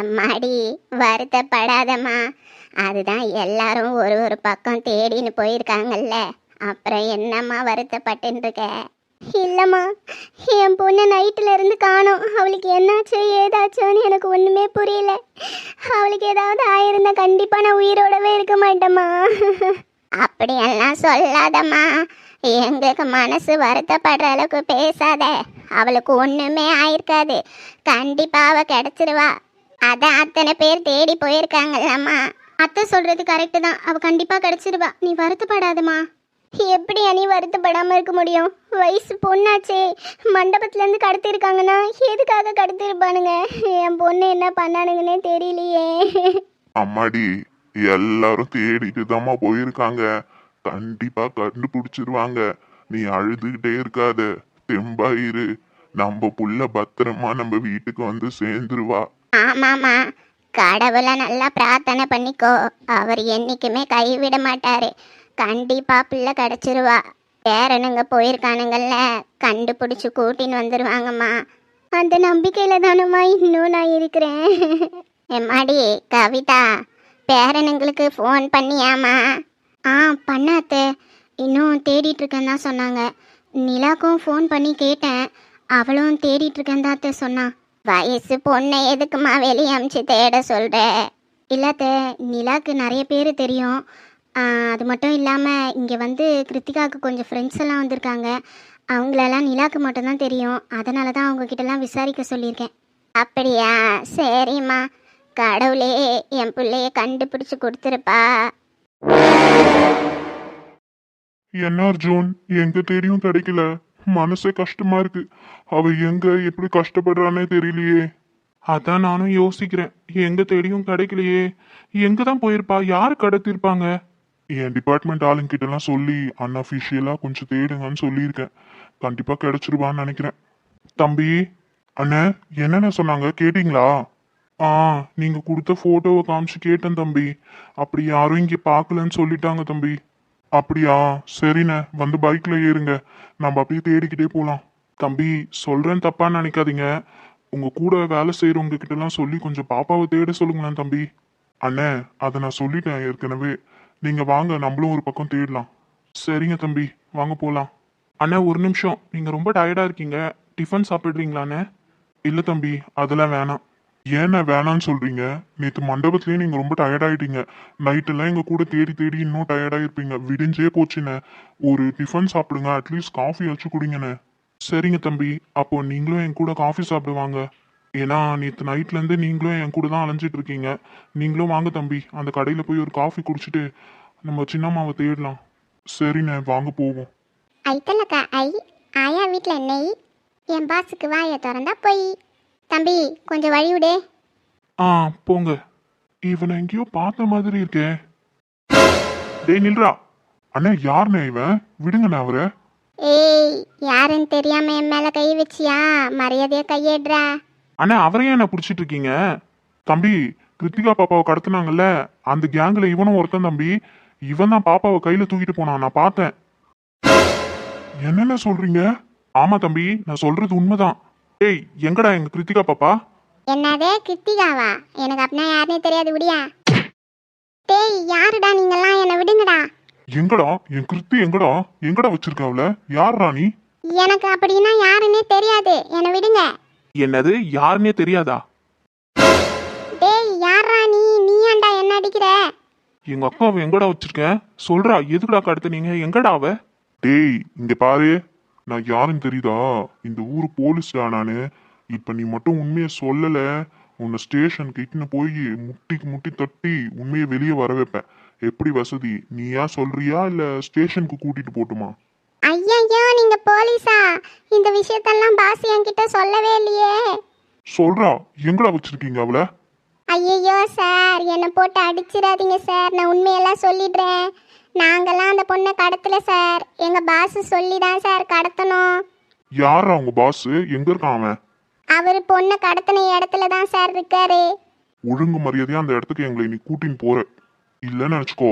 எம்மாடி வருத்தப்படாதம்மா. அதுதான் எல்லாரும் ஒரு ஒரு பக்கம் தேடின்னு போயிருக்காங்கல்ல, அப்புறம் என்னம்மா வருத்தப்பட்டுன்னு இருக்க? இல்லைம்மா, என் பொண்ணு நைட்டில் இருந்து காணோம். அவளுக்கு என்னாச்சு ஏதாச்சோன்னு எனக்கு ஒன்றுமே புரியல. அவளுக்கு ஏதாவது ஆயிருந்தா கண்டிப்பாக நான் உயிரோடவே இருக்க மாட்டேம்மா. அப்படியெல்லாம் சொல்லாதம்மா, எங்களுக்கு மனசு வருத்தப்படுற அளவுக்கு பேசாத. அவளுக்கு ஒன்றுமே ஆயிருக்காது, கண்டிப்பாக அவள் கிடச்சிருவா. அதான் அத்தனை பேர் தேடி போயிருக்காங்கல்லம்மா. அத்தை சொல்கிறது கரெக்டு தான், அவள் கண்டிப்பாக கிடச்சிருவா. நீ வருத்தப்படாதம்மா. எப்படி நீ வருத்தப்படாமல் இருக்க முடியும்? வயசு பொண்ணாச்சே, மண்டபத்துலேருந்து கடத்திருக்காங்கன்னா எதுக்காக கடத்திருப்பானுங்க? என் பொண்ணு என்ன பண்ணானுங்கன்னே தெரியலையே. அம்மாடி, எல்லாரும் தேடிட்டு தாம்மா போயிருக்காங்க. கண்டிப்பா கண்டுபிடிச்சிருவாங்க. நீ அழுதுகிட்டே இருக்காத, தெம்பா இரு. நம்ம புள்ள பத்திரமா நம்ம வீட்டுக்கு வந்து சேர்ந்துருவா. ஆமாம்மா, கடவுளை நல்லா பிரார்த்தனை பண்ணிக்கோ. அவர் என்னைக்குமே கைவிட மாட்டாரு. கண்டிப்பா பிள்ளை கிடச்சிருவா. பேரனுங்க போயிருக்கானுங்கல்ல, கண்டுபிடிச்சி கூட்டின்னு வந்துடுவாங்கம்மா. அந்த நம்பிக்கையில் தானம்மா இன்னும் நான் இருக்கிறேன். எம்மாடி கவிதா, பேரனுங்களுக்கு ஃபோன் பண்ணியாம்மா? பண்ணாத்தே, இன்னும் தேடிட்டு இருக்கேன்னு தான் சொன்னாங்க. நிலாக்கும் ஃபோன் பண்ணி கேட்டேன், அவளும் தேடிட்டு இருக்கேன் தான் சொன்னான். வயசு பொண்ணை எதுக்குமா வெளியே அமிச்சு தேட சொல்கிற? இல்லாத்த, நிலாக்கு நிறைய பேர் தெரியும். அது மட்டும் இல்லாமல் இங்கே வந்து கிருத்திகாவுக்கு கொஞ்சம் ஃப்ரெண்ட்ஸ் எல்லாம் வந்திருக்காங்க. அவங்களெல்லாம் நிலாக்கு மட்டும்தான் தெரியும். அதனால தான் அவங்கக்கிட்டலாம் விசாரிக்க சொல்லியிருக்கேன். அப்படியா, சரிம்மா. கடவுளே என் பிள்ளைய கண்டுபிடிச்சு கொடுத்துருப்பா. என்ன அர்ஜுன், எங்க தேடியும் கிடைக்கல. மனசே கஷ்டமா இருக்கு. அவ எங்க எப்படி கஷ்டப்படுறானே தெரியலையே. அதான் நானும் யோசிக்கிறேன், எங்க தேடியும் கிடைக்கலையே. எங்க தான் போயிருப்பா? யாரு கடத்திருப்பாங்க? என் டிபார்ட்மெண்ட் ஆளுங்கிட்ட எல்லாம் சொல்லி அன்அஃபிஷியலா கொஞ்சம் தேடுங்கன்னு சொல்லியிருக்கேன். கண்டிப்பா கிடைச்சிருவான்னு நினைக்கிறேன். தம்பி, அண்ணே, என்னென்ன சொன்னாங்க கேட்டீங்களா? நீங்க கொடுத்த போட்டோவை காமிச்சு கேட்டேன் தம்பி. அப்படி யாரும் இங்க பார்க்கலன்னு சொல்லிட்டாங்க தம்பி. அப்படியா, சரிண்ணே, வந்து பைக்ல ஏறுங்க, நம்ம அப்படியே தேடிக்கிட்டே போலாம். தம்பி, சொல்றேன் தப்பா நினைக்காதீங்க. உங்க கூட வேலை செய்யறவங்க கிட்ட எல்லாம் சொல்லி கொஞ்சம் பாப்பாவை தேட சொல்லுங்களேன் தம்பி. அண்ணே, அதை நான் சொல்லிட்டேன் ஏற்கனவே. நீங்க வாங்க, நம்மளும் ஒரு பக்கம் தேடலாம். சரிங்க தம்பி, வாங்க போலாம். அண்ணா ஒரு நிமிஷம், நீங்க ரொம்ப டயர்டா இருக்கீங்க, டிஃபன் சாப்பிடுறீங்களாண்ணே? இல்ல தம்பி, அதெல்லாம் வேணாம். ஏண்ணே வேணான்னு சொல்றீங்க? நேற்று மண்டபத்திலேயே நீங்க ரொம்ப டயர்டாயிட்டீங்க. நைட்டெல்லாம் எங்க கூட தேடி தேடி இன்னும் டயர்டாயிருப்பீங்க. விடிஞ்சே போச்சுண்ணே. ஒரு டிஃபன் சாப்பிடுங்க, அட்லீஸ்ட் காஃபி வச்சு குடிங்கண்ணே. சரிங்க தம்பி, அப்போ நீங்களும் என் கூட காஃபி சாப்பிடுவாங்க. ஏன்னா நேற்று நைட்லேருந்து நீங்களும் என் கூட தான் அலைஞ்சிட்டு இருக்கீங்க. நீங்களும் வாங்க தம்பி, அந்த கடையில் போய் ஒரு காஃபி குடிச்சிட்டு நம்ம சின்னம்மாவை தேடலாம். சரிண்ணே, வாங்க போவோம். ஐத்தலக்கா ஐ, ஆயா வீட்டில் நெய், என் பாஸுக்கு வாயை திறந்தா போய். தம்பி கொஞ்சம் வழி விடு. போங்க. இவனை எங்கேயோ பார்த்த மாதிரி இருக்கே. டேய் நில்றா. அண்ணே, யாருண்ணே இவன்? விடுங்கண்ணே அவரை. ஏய், யாருன்னு தெரியாம என் மேல கை வச்சியா? மரியாதையா கையேடுறா. அண்ணா, அவரையும் என்ன பிடிச்சிட்டு இருக்கீங்க? தம்பி, கிருத்திகா பாப்பாவை கடத்தினாங்கல்ல, அந்த கேங்ல இவனும் ஒருத்தன் தம்பி. இவன் தான் பாப்பாவை கையில தூக்கிட்டு போனான், நான் பார்த்தேன். என்னென்ன சொல்றீங்க? ஆமா தம்பி, நான் சொல்றது உண்மைதான். ஏய், எங்கடா எங்க கிருத்திகா பாப்பா? என்னதே கிருத்திகாவா? எனக்கு அப்படின்னா யாருன்னே தெரியாது, விடியா. டேய், யாருடா நீங்கெல்லாம்? என்னை விடுங்கடா. எங்கடா என் கிருத்தி? எங்கடா எங்கடா வச்சிருக்க அவள? யார் ராணி? எனக்கு அப்படின்னா யாருன்னே தெரியாது, என்னை விடுங்க. என்னது, யாருன்னே தெரியாதா? டேய், யாரா நீ? நீ ஏன்டா என்ன அடிக்கிற? எங்க அக்காவை எங்கடா வச்சிருக்கேன்? சொல்றா, எதுக்குடா கடத்துனீங்க? எங்கடா அவ? டேய், இங்க பாரு, நான் யாருன்னு தெரியுதா? இந்த ஊரு போலீஸ்டா நானு. இப்ப நீ மட்டும் உண்மையை சொல்லல, உன்னை ஸ்டேஷனுக்கு இட்டுன்னு போய் முட்டிக்கு முட்டி தட்டி உண்மையை வெளியே வர வைப்பேன். எப்படி வசதி? நீயா சொல்றியா இல்ல ஸ்டேஷனுக்கு கூட்டிட்டு போட்டுமா? ஐயோ, நீங்க போலீஸா? இந்த விஷயத்தெல்லாம் பாஸ் என்கிட்ட சொல்லவே இல்லையே. சொல்றா, எங்கடா வச்சிருக்கீங்க அவள? ஐயோ சார், என்னை போட்டு அடிச்சிடாதீங்க சார், நான் உண்மையெல்லாம் சொல்லிடுறேன். நாங்கெல்லாம் அந்த பொண்ணை கடத்தல சார், எங்க பாஸ் சொல்லி தான் சார் கடத்தணும். யாரா உங்க பாஸ்? எங்க இருக்கான் அவன்? அவர் பொண்ணை கடத்தின இடத்துல தான் சார் இருக்காரு. ஒழுங்கு மரியாதையா அந்த இடத்துக்கு எங்களை நீ கூட்டின்னு போற. இல்லன்னு நினைச்சுக்கோ,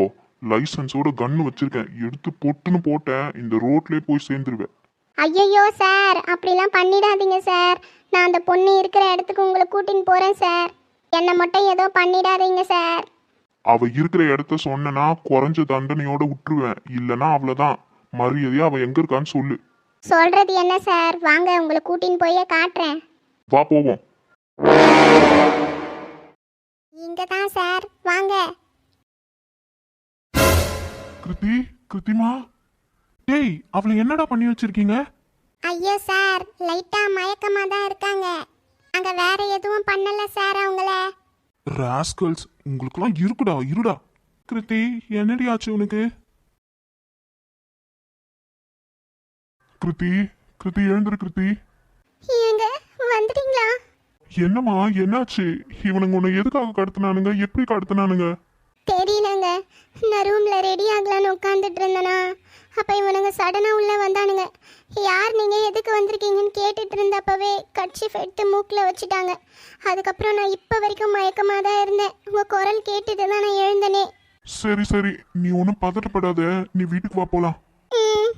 லைசன்ஸோட கன்னு வச்சிருக்கேன், எடுத்து பொட்டுன்னு போட்டேன், இந்த ரோட்லயே போய் சேர்ந்துருவேன். ஐயோ சார், அப்படிலாம் பண்ணிடாதீங்க சார். நான் அந்த பொண்ணு இருக்கிற இடத்துக்கு உங்களை கூட்டின்னு போறேன் சார். என்னை மட்டும் ஏதோ பண்ணிடாதீங்க சார். அவ இருக்கிற இடத்த சொன்னனா குறைஞ்ச தண்டனையோட விட்டுருவேன், இல்லனா அவ்வளவுதான். மரியாதையா அவ எங்க இருக்கான்னு சொல்லு. சொல்றது என்ன சார், வாங்க உங்களை கூட்டின்னு போயே காட்டுறேன். வா போவோம். இங்க தான் சார், வாங்க. கிருத்தி, கிருத்திமா, டேய் அவளை என்னடா பண்ணி வச்சிருக்கீங்க? ஐயோ சார், லைட்டா மயக்கமா தான் இருக்காங்க. அங்க வேற எதுவும் பண்ணல சார் அவங்கள. ராஸ்கல்ஸ், உங்களுக்குலாம் இருக்குடா, இருடா. கிருத்தி, என்னடி ஆச்சு உனக்கு? கிருத்தி, கிருத்தி எழுந்துரு கிருத்தி. ஏங்க வந்துட்டீங்களா? என்னம்மா என்னாச்சு? இவனுங்க உன்னை எதுக்காக கடத்தினானுங்க, எப்படி கடத்தினானுங்க? தெரியலங்க, நான் ரூம்ல ரெடி ஆகலான்னு உட்காந்துட்டு இருந்தேனா, அப்ப இவனுங்க சடனா உள்ள வந்தானுங்க. யார் நீங்க, எதுக்கு வந்திருக்கீங்கன்னு கேட்டுட்டு இருந்தப்பவே கட்சிஃப் எடுத்து மூக்கில் வச்சுட்டாங்க. அதுக்கப்புறம் நான் இப்போ வரைக்கும் மயக்கமாக தான் இருந்தேன். உங்க குரல் கேட்டுட்டு தான் நான் எழுந்தனே. சரி சரி, நீ ஒன்றும் பதட்டப்படாத, நீ வீட்டுக்கு வா போலாம். ம்,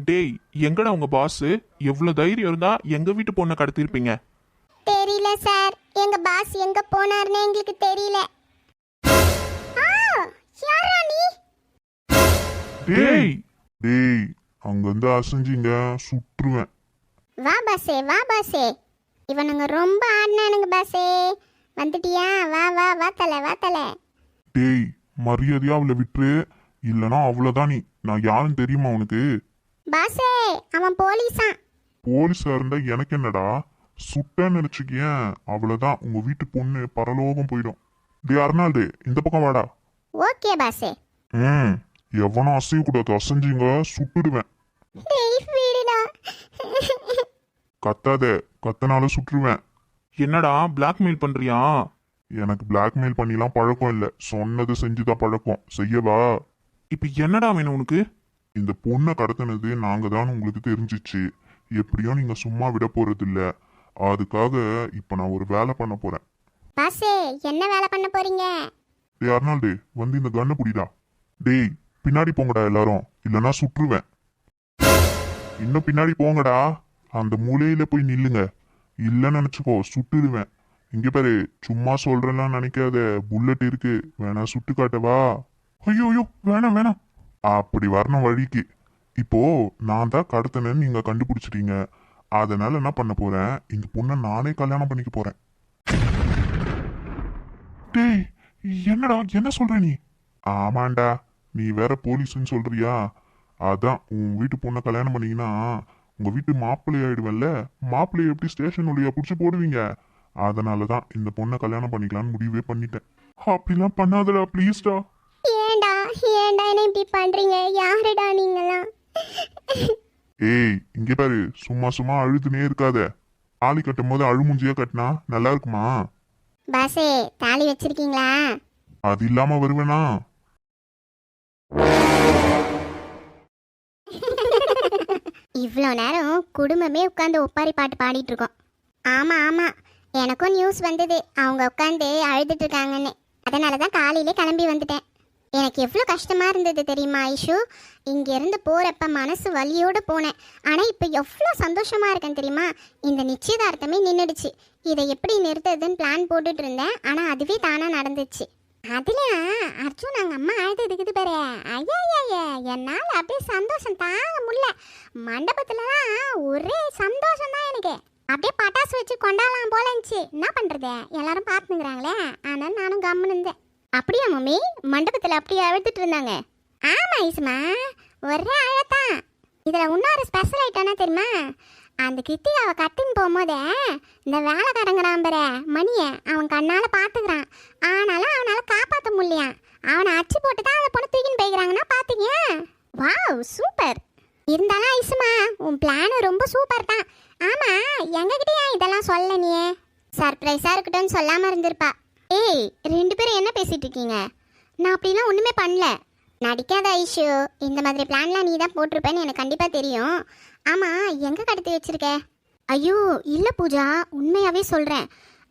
டேய், எங்கடா உங்க பாஸ்? எவ்வளவு தைரியம் இருந்தா எங்க வீட்டு பொண்ணை கடத்திருப்பீங்க? தெரியல சார், எங்க பாஸ் எங்க போனாருன்னு எங்களுக்கு தெரியல. ஆ, யாரா நீ? டேய், டேய், அங்கிருந்து அசைஞ்சிங்க சுற்றுவேன். வா பாசே, வா பாசே. இவனுங்க ரொம்ப ஆடினானுங்க பாசே. வந்துட்டியா? வா வா வா தலை, வா தலை. டேய், மரியாதையா அவளை விட்டுரு, இல்லனா அவ்வளவுதான். நீ நான் யாருன்னு தெரியுமா உனக்கு? பாசே, அவன் போலீஸா. போலீஸா இருந்தா எனக்கு என்னடா, சுட்டேன்னு நினைச்சுக்கியேன், அவ்வளவுதான். உங்க வீட்டு பொண்ணு பரலோகம் போயிடும். டேய் அர்னால்டு, இந்த பக்கம் வாடா. ஓகே பாசே. ம், எவனும் அசைய கூடாது, அசைஞ்சிங்க சுட்டுடுவேன். டேய் வீடுடா. கத்தாத, கத்தனால சுட்டுருவேன். என்னடா பிளாக்மெயில் பண்றியா? எனக்கு பிளாக்மெயில் பண்ணிலாம் பழக்கம் இல்லை, சொன்னது செஞ்சுதான் பழக்கம். செய்யவா? இப்ப என்னடா வேணும் உனக்கு? இந்த பொண்ணை கடத்தினது நாங்க தான் உங்களுக்கு தெரிஞ்சிச்சு. எப்படியோ நீங்க சும்மா விட போறது இல்ல. அதுக்காக இப்ப நான் ஒரு வேலை பண்ண போறேன். பாசே, என்ன வேலை பண்ண போறீங்க? டேய் அர்னால்டு, வந்து இந்த கண்ணை பிடிடா. டேய் பின்னாடி போங்கடா எல்லாரும், இல்லனா சுற்றுவேன். இன்னும் பின்னாடி போங்கடா, அந்த மூலையில போய் நில்லுங்க. இல்லன்னு நினைச்சுக்கோ, சுட்டுடுவேன். இங்க பாரு, சும்மா சொல்றேன்லாம் நினைக்காத, புல்லட் இருக்கு, வேணா சுட்டு காட்டவா? ஐயோ ஐயோ, வேணாம் வேணாம். அப்படி வரணும் வழிக்கு. இப்போ நான் தான் கடத்தினேன்னு நீங்க கண்டுபிடிச்சிட்டீங்க. அதனால என்ன பண்ண போறேன், இந்த பொண்ணை நானே கல்யாணம் பண்ணிக்க போறேன். டேய், என்னடா என்ன சொல்ற நீ? ஆமாண்டா, நீ வேற போலீஸ்ன்னு சொல்றியா? அதான் உன் வீட்டு பொண்ணை கல்யாணம் பண்ணீங்கன்னா உங்க வீட்டு மாப்பிள்ளை ஆயிடுவல்ல. மாப்பிள்ளைய எப்படி ஸ்டேஷன் வழியா புடிச்சு போடுவீங்க? அதனாலதான் இந்த பொண்ணை கல்யாணம் பண்ணிக்கலாம்னு முடிவே பண்ணிட்டேன். அப்படிலாம் பண்ணாதடா ப்ளீஸ்டா. ஏண்டா ஏண்டா என்ன இப்படி பண்றீங்க? யாருடா நீங்களாம்? ஏய் இங்க பாரு, சும்மா சும்மா அழுதுனே இருக்காத. தாலி கட்டும் போது அழுமுஞ்சியா கட்டினா நல்லா இருக்குமா? பாசே, தாலி வச்சிருக்கீங்களா? அது இல்லாம வருவேனா? இவ்வளோ நேரம் குடும்பமே உட்காந்து ஒப்பாரி பாட்டு பாடிட்டு இருக்கோம். ஆமா ஆமா, எனக்கும் நியூஸ் வந்தது, அவங்க உட்காந்து அழுதுட்டு இருக்காங்கன்னு. அதனால தான் காலையிலே கிளம்பி வந்துட்டேன். எனக்கு எவ்வளோ கஷ்டமா இருந்தது தெரியுமா ஐஷு? இங்கேருந்து போகிறப்ப மனசு வலியோடு போனேன். ஆனால் இப்போ எவ்வளோ சந்தோஷமா இருக்கேன் தெரியுமா? இந்த நிச்சயதார்த்தமே நின்றுடுச்சு. இதை எப்படி நிறுத்துறதுன்னு பிளான் போட்டுட்டு இருந்தேன், ஆனால் அதுவே தானாக நடந்துச்சு. அதில் அர்ஜுன் நாங்கள் அம்மா அழுதுக்குது பாரு, ஐயா ஐயா, என்னால் அப்படியே சந்தோஷம் தாங்க முடியல. மண்டபத்துலலாம் ஒரே சந்தோஷம் தான் எனக்கு. அப்படியே பட்டாசு வச்சு கொண்டாடலாம் போல இருந்துச்சு. என்ன பண்ணுறது, எல்லாரும் பார்த்துங்கிறாங்களே, ஆனால் நானும் கம்முன்னு இருந்தேன். அப்படியா மம்மி, மண்டபத்தில் அப்படியே அழுதுட்டு இருந்தாங்க? ஆமாம் ஐசுமா, ஒரே அழத்தான். இதில் இன்னொரு ஸ்பெஷல் ஐட்டம்னா தெரியுமா? அந்த கிருத்திகாவை கட்டின்னு போகும்போதே இந்த வேலைக்காரங்க நம்புற மணியை அவன் கண்ணால் பார்த்துக்கிறான். ஆனாலும் அவனால் காப்பாற்ற முடியலையாம். அவனை அச்சு போட்டு தான் அந்த பொண்ணு தூக்கின்னு போய்க்கிறாங்கன்னா பார்த்துங்க. Wow super. இருந்தாலும் ஐசுமா, உன் பிளான் ரொம்ப சூப்பர் தான். ஆமாம், எங்ககிட்டயா இதெல்லாம் சொல்ல நீ? சர்ப்ரைஸாக இருக்கட்டும்னு சொல்லாமல் இருந்திருப்பா. ஏய், ரெண்டு பேரும் என்ன பேசிகிட்டு இருக்கீங்க? நான் அப்படிலாம் ஒன்றுமே பண்ணல. நடிக்காத ஐஷு, இந்த மாதிரி பிளான்லாம் நீ தான் போட்டிருப்பேன்னு எனக்கு கண்டிப்பாக தெரியும். ஆமாம், எங்கே கடத்தி வச்சிருக்க? ஐயோ இல்லை பூஜா, உண்மையாகவே சொல்கிறேன்.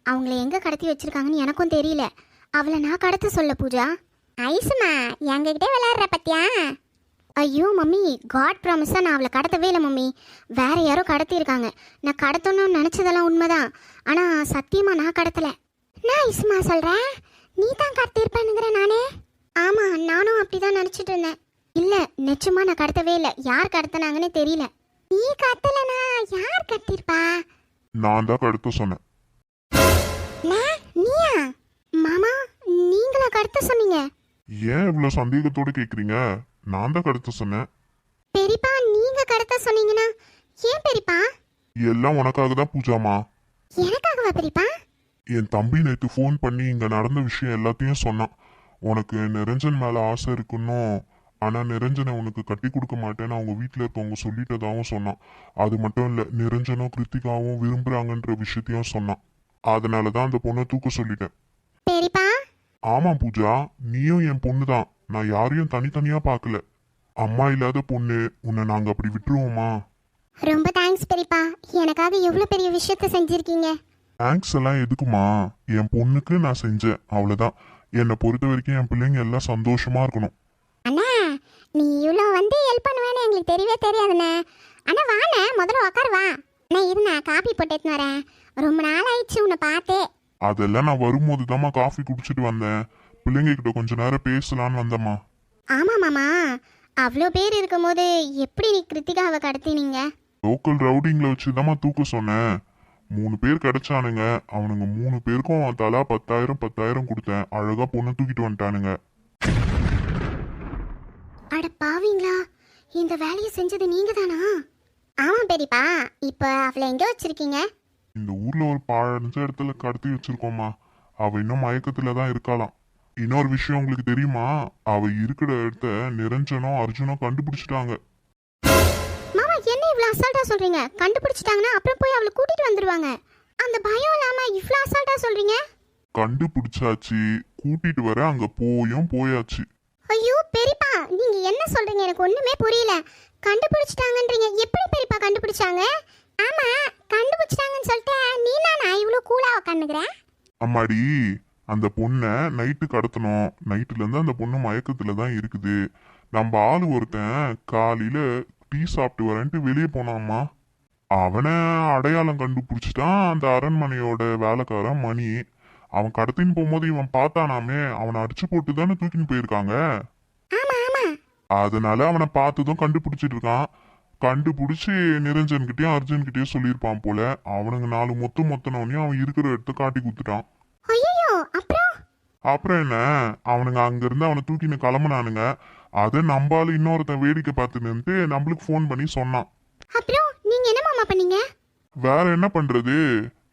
அவங்கள எங்கே கடத்தி வச்சிருக்காங்கன்னு எனக்கும் தெரியல. அவளை நான் கடத்த சொல்ல பூஜா. ஐசுமா, எங்ககிட்டே விளையாடுற பத்தியா? ஐயோ மம்மி, காட் ப்ராமிஸாக நான் அவளை கடத்தவே இல்லை மம்மி. வேற யாரோ கடத்தியிருக்காங்க. நான் கடத்தணும்னு நினச்சதெல்லாம் உண்மைதான், ஆனால் சத்தியமாக நான் கடத்தலை. நான் இசுமா சொல்கிறேன், நீ தான் கடத்திருப்பானுங்கிற நானே. ஆமாம், நானும் அப்படி தான் நினச்சிட்டு இருந்தேன். இல்லை, நிச்சயமா நான் கடத்தவே இல்லை. யார் கடத்தினாங்கன்னு தெரியல. நீ கடத்தலனா யார் கடத்திருப்பா? நான் தான் கடத்த சொன்னேன். நீயா? மாமா, நீங்களா கடத்த சொன்னீங்க? ஏன் இவ்வளவு சந்தேகத்தோட கேக்குறீங்க? நான் தான் கடத்த சொன்னேன். பெரியப்பா, நீங்க கடத்த சொன்னீங்கன்னா ஏன் பெரியப்பா? எல்லாம் உனக்காக தான் பூஜாமா. எனக்காகவா பெரியப்பா? என் தம்பி நேற்று ஃபோன் பண்ணி இங்க நடந்த விஷயம் எல்லாத்தையும் சொன்னான். உனக்கு நிரஞ்சன் மேல ஆசை இருக்குன்னும், ஆனா நிரஞ்சனை உனக்கு கட்டி கொடுக்க மாட்டேன்னு அவங்க வீட்டுல இருக்கவங்க சொல்லிட்டதாகவும் சொன்னான். அது மட்டும் இல்ல, நிரஞ்சனும் கிருத்திகாவும் விரும்புறாங்கன்ற விஷயத்தையும் சொன்னான். அதனாலதான் அந்த பொண்ணை தூக்க சொல்லிட்டேன். பெரியப்பா, ஆமா பூஜா, நீயும் என் பொண்ணு தான். நான் யாரையும் தனித்தனியா பார்க்கல. அம்மா இல்லாத பொண்ணு, உன்னை நாங்க அப்படி விட்டுருவோமா? ரொம்ப தேங்க்ஸ் பெரியப்பா. எனக்காக எவ்வளவு பெரிய விஷயத்த செஞ்சிருக்கீங்க. தேங்க்ஸ் எல்லாம் எதுக்குமா? என் பொண்ணுக்கு நான் செஞ்சேன், அவ்வளவுதான். என்னை பொறுத்த வரைக்கும் என் பிள்ளைங்க எல்லாம் சந்தோஷமா இருக்கணும். அண்ணா, நீ இவ்வளோ ஹெல்ப் பண்ணுவேன்னு எங்களுக்கு தெரியவே தெரியாதுண்ணே. அண்ணா வாண்ணே, முதல்ல உட்காரு வா. அண்ணா இருண்ணா, காப்பி போட்டு எடுத்துன்னு வரேன். ரொம்ப நாள் ஆயிடுச்சு உன்னை பார்த்தே. அதெல்லாம் நான் வரும்போது தாம்மா காஃபி குடிச்சிட்டு வந்தேன். பிள்ளைங்க கிட்ட கொஞ்ச நேரம் பேசலான்னு வந்தம்மா. ஆமா மாமா, அவ்வளோ பேர் இருக்கும்போது எப்படி நீ கிருத்திகாவை கடத்தினீங்க? லோக்கல் ரவுடிங்களை வச்சுதாம்மா தூக்க சொன்னேன். 3 பேர் கிடைச்சானுங்க. அவனுங்க 3 பேருக்கும் தலா 10,000 கொடுத்தேன். அழகா பொண்ணை தூக்கிட்டு வந்துட்டானுங்க. அட பாவீங்களா, இந்த வேலையை செஞ்சது நீங்க தானா? ஆமா பெரியப்பா. இப்போ அவளை எங்க வச்சிருக்கீங்க? இந்த ஊர்ல ஒரு பாழஞ்ச இடத்துல கடத்தி வச்சிருக்கோம்மா. அவ இன்னும் மயக்கத்துல தான் இருக்காளாம். இன்னொரு விஷயம் உங்களுக்கு தெரியுமா? அவ இருக்கிற இடத்த நிரஞ்சனும் அர்ஜுனும் கண்டுபிடிச்சிட்டாங்க. மாமா, என்ன இவ்வளோ அசால்ட்டா சொல்றீங்க? கண்டுபிடிச்சிட்டாங்கன்னா அப்புறம் போய் அவளை கூட்டிட்டு வந்துருவாங்க. அந்த பயம் இல்லாம இவ்வளோ அசால்ட்டா சொல்றீங்க? கண்டுபிடிச்சாச்சு, கூட்டிட்டு வர அங்க போயாச்சு. ஐயோ பெரியப்பா, நீங்க என்ன சொல்றீங்க? எனக்கு ஒண்ணுமே புரியல. கண்டுபிடிச்சிட்டாங்கன்றீங்க, எப்படி பெரியப்பா கண்டுபிடிச்சாங்க? ஆமா, கண்டுபிடிச்சிட்டாங்கன்னு சொல்லிட்டு நீ நான் இவ்வளோ கூலா உட்காந்துக்கிறேன். அம்மாடி, அந்த பொண்ணை நைட்டு கடத்தணும். நைட்டுல இருந்து அந்த பொண்ணு மயக்கத்துல தான் இருக்குது. நம்ம ஆளு ஒருத்தன் காலையில டீ சாப்பிட்டு வரேன்ட்டு வெளியே போனாம்மா. அவனை அடையாளம் கண்டுபிடிச்சிட்டான் அந்த அரண்மனையோட வேலைக்காரன் மணி. அவன் கடத்தின்னு போகும்போது இவன் பார்த்தானாமே, அவனை அடிச்சு போட்டு தானே தூக்கின்னு போயிருக்காங்க. ஆமா ஆமா. அதனால அவனை பார்த்ததும் கண்டுபிடிச்சிட்டு இருக்கான். கண்டுபிடிச்சி நிரஞ்சன்கிட்டயும் அர்ஜுன்கிட்டயும் சொல்லியிருப்பான் போல. அவனுங்க 4 மொத்தனோடனே அவன் இருக்கிற இடத்த காட்டி குத்துட்டான். ஐயோ, அப்புறம் என்ன, அவனுங்க அங்கிருந்து அவனை தூக்கின்னு கிளம்புனானுங்க. அதை நம்பால இன்னொருத்தன் வேடிக்கை பார்த்து நின்று நம்மளுக்கு ஃபோன் பண்ணி சொன்னான். அப்புறம் நீங்க என்ன மாமா பண்ணீங்க? வேற என்ன பண்றது,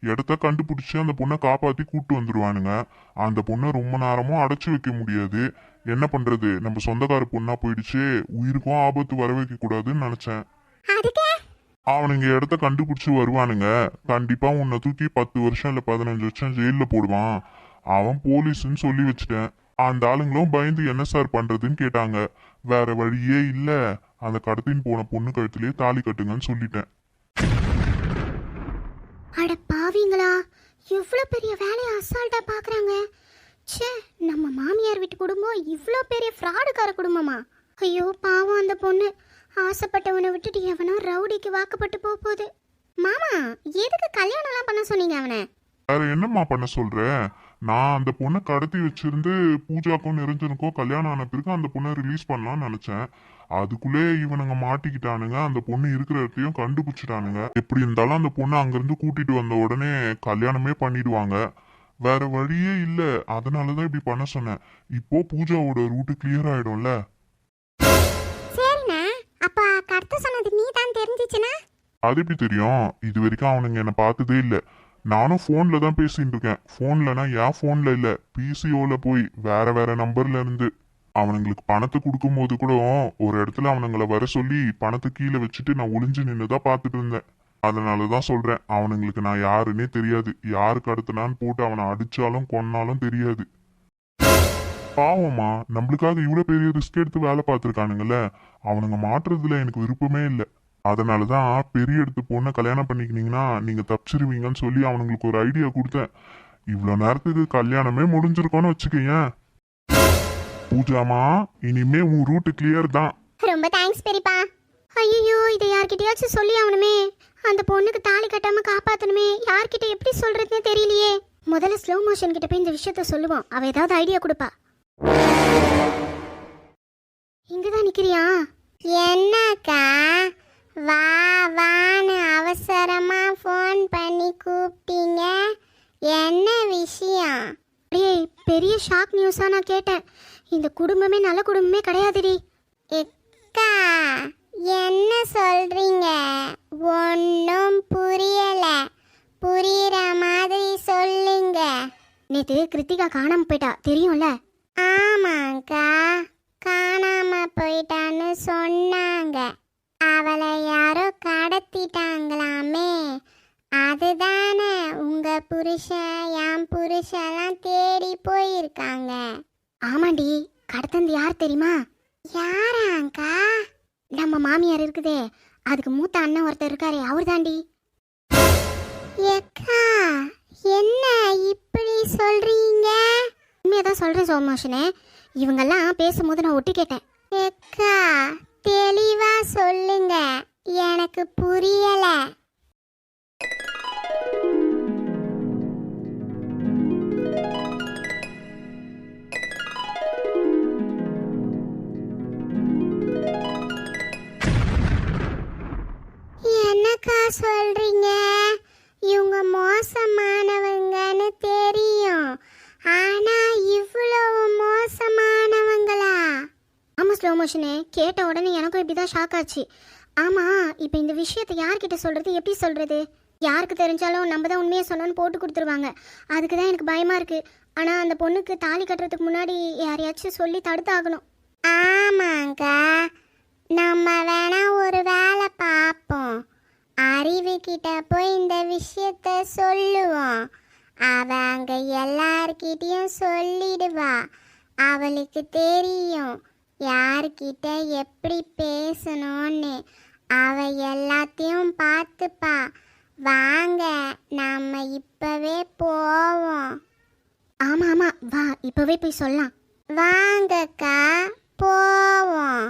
இடத்த கண்டுபிடிச்சு அந்த பொண்ணை காப்பாத்தி கூட்டு வந்துருவானுங்க. அந்த பொண்ணை ரொம்ப நேரமும் அடைச்சு வைக்க முடியாது. என்ன பண்றது, நம்ம சொந்தக்கார பொண்ணா போயிடுச்சு. உயிருக்கும் ஆபத்து வர வைக்க கூடாதுன்னு நினைச்சேன். அதுக்கு அவனுங்க இடத்த கண்டுபிடிச்சு வருவானுங்க. கண்டிப்பா உன்னை தூக்கி 10 வருஷம் இல்ல 15 வருஷம் ஜெயில போடுவான். அவன் போலீஸ்ன்னு சொல்லி வச்சுட்டேன். அந்த ஆளுங்களும் பயந்து என்ன சார் பண்றதுன்னு கேட்டாங்க. வேற வழியே இல்ல, அந்த கடத்தின்னு போன பொண்ணு கழுத்திலேயே தாலி கட்டுங்கன்னு சொல்லிட்டேன். அட பாவீங்களா, இவ்வளோ பெரிய வேலையை அசால்ட்டா பாக்குறாங்க. ச்சே, நம்ம மாமியார் வீட்டு குடும்பம் இவ்வளோ பெரிய ஃப்ராடுக்கார குடும்பமா? ஐயோ பாவம் அந்த பொண்ணு. ஆசைப்பட்டவனை விட்டுட்டு எவனோ ரவுடிக்கு வாக்கப்பட்டு போகுது. மாமா, எதுக்கு கல்யாணம்லாம் பண்ண சொன்னீங்க அவனை? வேற என்னம்மா பண்ண சொல்ற? நான் அந்த பொண்ணை கடத்தி வச்சிருந்து பூஜாக்கும் நிரஞ்சனுக்கும் கல்யாணம் ஆன பிறகு அந்த பொண்ணை ரிலீஸ் பண்ணலாம்னு நினைச்சேன். அதுக்குள்ளே இவனுங்க மாட்டிக்கிட்டானுங்க. அந்த பொண்ணு இருக்கிற இடத்தையும் கண்டுபிடிச்சிட்டானுங்க. எப்படி இருந்தாலும் அந்த பொண்ணை அங்கிருந்து கூட்டிட்டு வந்த உடனே கல்யாணமே பண்ணிடுவாங்க. வேற வழியே இல்ல, அதனாலதான் இப்படி பண்ண சொன்னேன். இப்போ பூஜாவோட ரூட்டு கிளியர் ஆயிடும்ல. சரிண்ணா, அப்ப கடத்த சொன்னது நீ தான் தெரிஞ்சிச்சுனா? அது எப்படி தெரியும்? இது வரைக்கும் அவனுங்க என்னை பார்த்ததே இல்லை. நானும் ஃபோன்ல தான் பேசிட்டு இருக்கேன். ஃபோன்லனா என் ஃபோன்ல இல்ல, பிசிஓல போய் வேற நம்பர்ல இருந்து. அவனுங்களுக்கு பணத்தை கொடுக்கும் போது கூட ஒரு இடத்துல அவனுங்களை வர சொல்லி பணத்தை கீழே வச்சுட்டு நான் ஒளிஞ்சு நின்னுதான் பார்த்துட்டு இருந்தேன். அதனாலதான் சொல்றேன், அவனுங்களுக்கு நான் யாருன்னே தெரியாது. யாரு கடத்தினான்னு போட்டு அவனை அடிச்சாலும் கொன்னாலும் தெரியாது. பாவமா, நம்மளுக்காக இவ்வளவு பெரிய ரிஸ்க் எடுத்து வேலை பார்த்துருக்கானுங்கல்ல. அவனுங்க மாற்றுறதுல எனக்கு விருப்பமே இல்லை. அதனாலதான் பெரிய இடத்து பொண்ணை கல்யாணம் பண்ணிக்கினீங்கன்னா நீங்க தப்பிச்சிருவீங்கன்னு சொல்லி அவனுங்களுக்கு ஒரு ஐடியா கொடுத்தேன். இவ்வளவு நேரத்துக்கு கல்யாணமே முடிஞ்சிருக்கோன்னு வச்சுக்கீங்க. பூஜாமா, இனிமே உன் ரூட்டு கிளியர் தான். ரொம்ப தேங்க்ஸ் பெரியப்பா. ஐயோ, இதை யார்கிட்டயாச்சும் சொல்லி ஆகணுமே. அந்த பொண்ணுக்கு தாலி கட்டாம காப்பாத்தணுமே. யார்கிட்ட எப்படி சொல்றதுன்னு தெரியலையே. முதல்ல ஸ்லோ மோஷன் கிட்ட போய் இந்த விஷயத்த சொல்லுவோம், அவ ஏதாவது ஐடியா கொடுப்பா. இங்கதான் நிக்கிறியா? என்னக்கா வா வான்னு அவசரமா ஃபோன் பண்ணி கூப்பிட்டீங்க, என்ன விஷயம்? டேய், பெரிய ஷாக் நியூஸா நான் கேட்டேன். இந்த குடும்பமே நல்ல குடும்பமே கிடையாதுடி. எக்கா என்ன சொல்றீங்க? ஒன்றும் புரியல, புரியுற மாதிரி சொல்லுங்க. நேத்து கிருத்திகா காணாம போயிட்டா, தெரியும்ல? ஆமாக்கா, காணாம போயிட்டான்னு சொன்னாங்க. அவளை யாரோ கடத்திட்டாங்களாமே. அதுதானே உங்க புருஷன் என் புருஷெல்லாம் தேடி போயிருக்காங்க. ஆமாண்டி, கடத்தந்து யார் தெரியுமா? யாராங்கா? நம்ம மாமியார் இருக்குதே, அதுக்கு மூத்த அண்ணன் ஒருத்தர் இருக்காரே, அவர் தாண்டி. ஏக்கா என்ன இப்படி சொல்றீங்க? உண்மையதான் சொல்றேன் சோமோஷனே. இவங்கெல்லாம் பேசும்போது நான் ஒட்டி கேட்டேன். ஏக்கா தெளிவா சொல்லுங்க, எனக்கு புரியல. என்னக்கா சொல்றீங்க? இவங்க மோசமானவங்கன்னு தெரியும், ஆனா இவ்வளவு மோசமானவங்களா? ஆமா ஸ்லோ மோஷனே, கேட்ட உடனே எனக்கும் இப்படிதான் ஷாக் ஆச்சு. ஆமா, இப்போ இந்த விஷயத்தை யார்கிட்ட சொல்றது, எப்படி சொல்றது? யாருக்கு தெரிஞ்சாலும் நம்ம தான் உண்மையை சொன்னோன்னு போட்டு கொடுத்துருவாங்க. அதுக்கு தான் எனக்கு பயமா இருக்கு. ஆனா அந்த பொண்ணுக்கு தாலி கட்டுறதுக்கு முன்னாடி யாரையாச்சும் சொல்லி தடுத்தாகணும். ஆமாங்க, நம்ம வேணா ஒரு வேலை பார்ப்போம். அறிவு கிட்ட போய் இந்த விஷயத்த சொல்லுவோம். அவ அங்க எல்லார்கிட்டயும் சொல்லிடுவா. அவளுக்கு தெரியும் யார்கிட்ட எப்படி பேசணும்னு. அவ எல்லாத்தையும் பார்த்துப்பா. வாங்க, நம்ம இப்பவே போவோம். ஆமா ஆமா, வா இப்பவே போய் சொல்லலாம். வாங்கக்கா போவோம்.